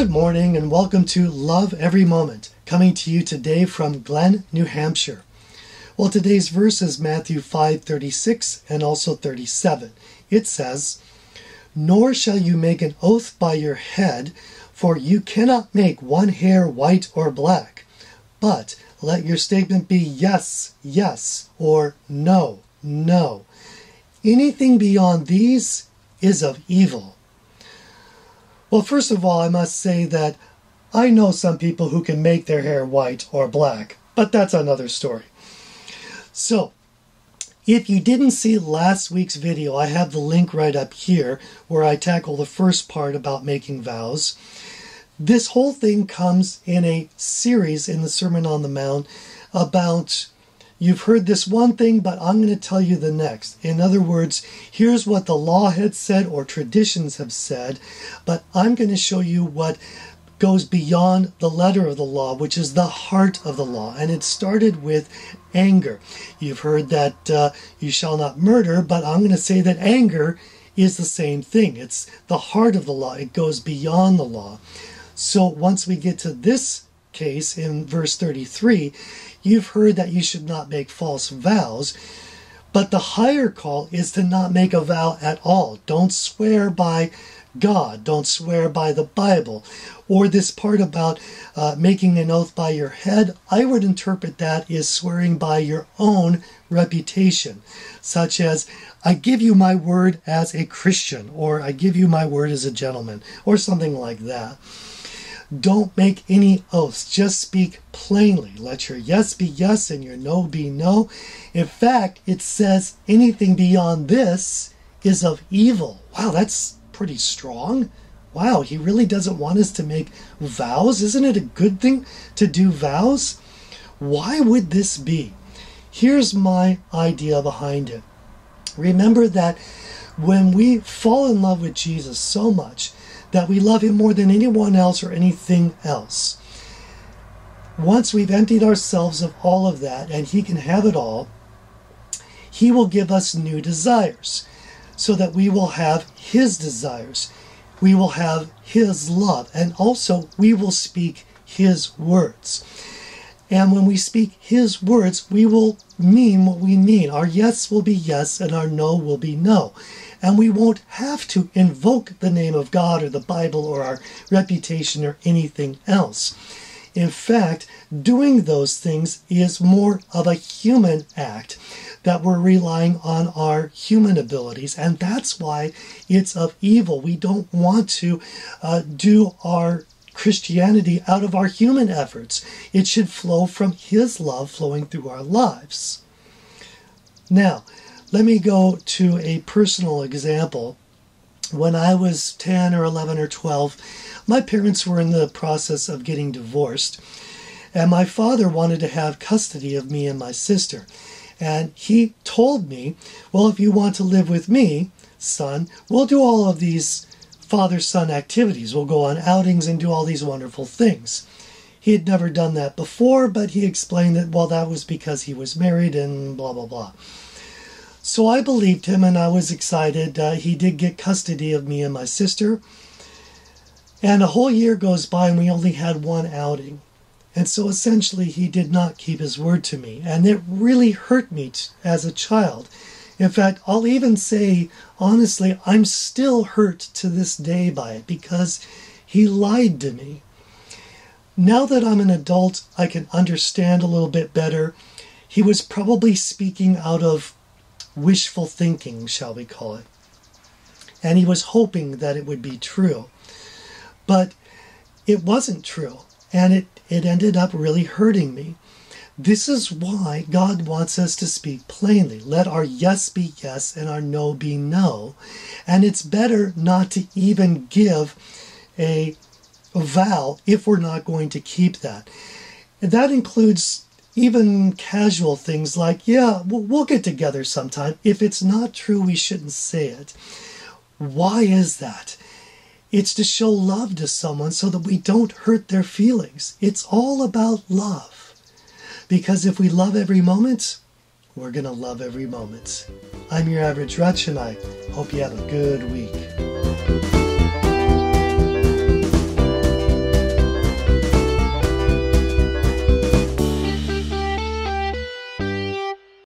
Good morning and welcome to Love Every Moment, coming to you today from Glen, New Hampshire. Well, today's verse is Matthew 5:36 and also 37. It says, "Nor shall you make an oath by your head, for you cannot make one hair white or black. But let your statement be yes, yes, or no, no. Anything beyond these is of evil." Well, first of all, I must say that I know some people who can make their hair white or black, but that's another story. So, if you didn't see last week's video, I have the link right up here where I tackle the first part about making vows. This whole thing comes in a series in the Sermon on the Mount about, you've heard this one thing, but I'm going to tell you the next. In other words, here's what the law had said or traditions have said, but I'm going to show you what goes beyond the letter of the law, which is the heart of the law. And it started with anger. You've heard that you shall not murder, but I'm going to say that anger is the same thing. It's the heart of the law. It goes beyond the law. So once we get to this case in verse 33, you've heard that you should not make false vows, but the higher call is to not make a vow at all. Don't swear by God. Don't swear by the Bible. Or this part about making an oath by your head, I would interpret that as swearing by your own reputation, such as, I give you my word as a Christian, or I give you my word as a gentleman, or something like that. Don't make any oaths. Just speak plainly. Let your yes be yes and your no be no. In fact, it says anything beyond this is of evil. Wow, that's pretty strong. Wow, he really doesn't want us to make vows. Isn't it a good thing to do vows? Why would this be? Here's my idea behind it. Remember that when we fall in love with Jesus so much that we love him more than anyone else or anything else, once we've emptied ourselves of all of that and he can have it all, he will give us new desires so that we will have his desires. We will have his love, and also we will speak his words. And when we speak his words, we will mean what we mean. Our yes will be yes and our no will be no. And we won't have to invoke the name of God or the Bible or our reputation or anything else. In fact, doing those things is more of a human act, that we're relying on our human abilities, and that's why it's of evil. We don't want to do our Christianity out of our human efforts. It should flow from his love flowing through our lives. Now, let me go to a personal example. When I was 10 or 11 or 12, my parents were in the process of getting divorced, and my father wanted to have custody of me and my sister. And he told me, well, if you want to live with me, son, we'll do all of these father-son activities. We'll go on outings and do all these wonderful things. He had never done that before, but he explained that, well, that was because he was married and blah, blah, blah. So I believed him and I was excited. He did get custody of me and my sister. And a whole year goes by and we only had one outing. And so essentially he did not keep his word to me. And it really hurt me as a child. In fact, I'll even say, honestly, I'm still hurt to this day by it because he lied to me. Now that I'm an adult, I can understand a little bit better. He was probably speaking out of wishful thinking, shall we call it. And he was hoping that it would be true. But it wasn't true. And it ended up really hurting me. This is why God wants us to speak plainly. Let our yes be yes and our no be no. And it's better not to even give a vow if we're not going to keep that. And that includes even casual things like, yeah, we'll get together sometime. If it's not true, we shouldn't say it. Why is that? It's to show love to someone so that we don't hurt their feelings. It's all about love. Because if we love every moment, we're going to love every moment. I'm your average Rutch, and I hope you have a good week.